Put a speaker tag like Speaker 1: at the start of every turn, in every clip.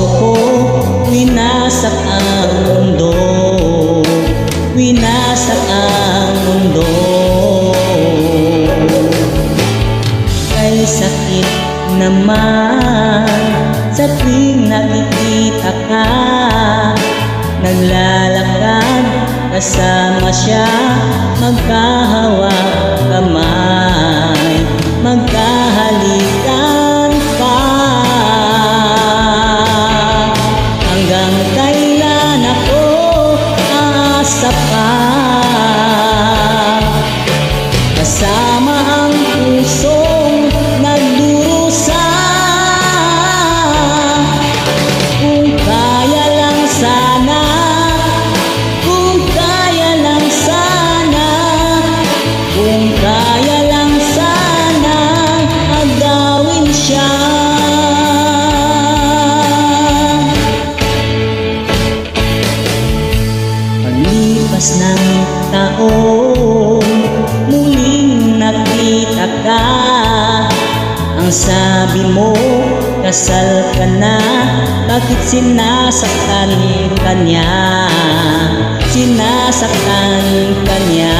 Speaker 1: ko, winasak ang mundo, winasak ang mundo. Kay sakit naman sa tuwing nakikita ka, naglalakad kasama siya, magkahawak kamay, magkahalikan pa. Hanggang kailan ako aasa pa, kasama ang pusong nagdurusa. Kung kaya lang sana, kung kaya lang sana, kung kaya lang sana agawin siya. Palipas ng taon, muling nakita ka. Ang sabi mo, kasal ka na, bakit sinasaktan ka niya? Sinasaktan ka niya.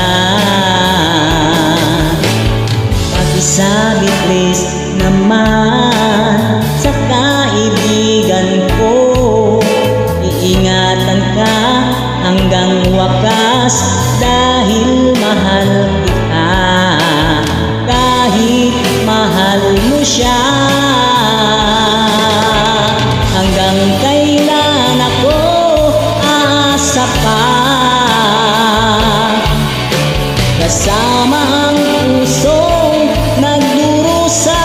Speaker 1: Pakisabi please naman sa kaibigan ko, iingatan ka hanggang wakas dahil mahal kita, kahit mahal mo siya. Hanggang kailan ako aasa pa, kasama ang pusong nagdurusa.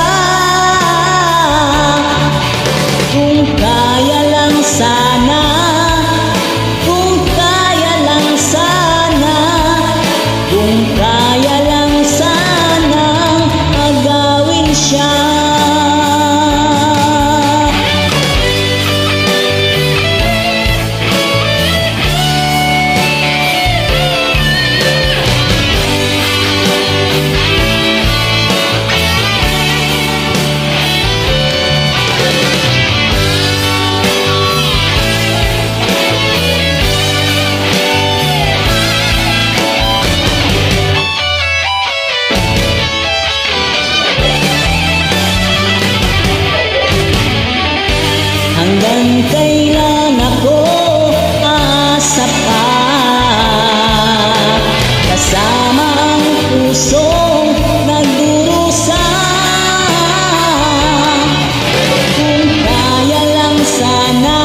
Speaker 1: Kung kaya lang sana, kung kaya lang sana, kung kaya lang sana agawin siya. Hanggang kailan ako aasa pa, kasama ang pusong nagdurusa. Kung kaya lang sana,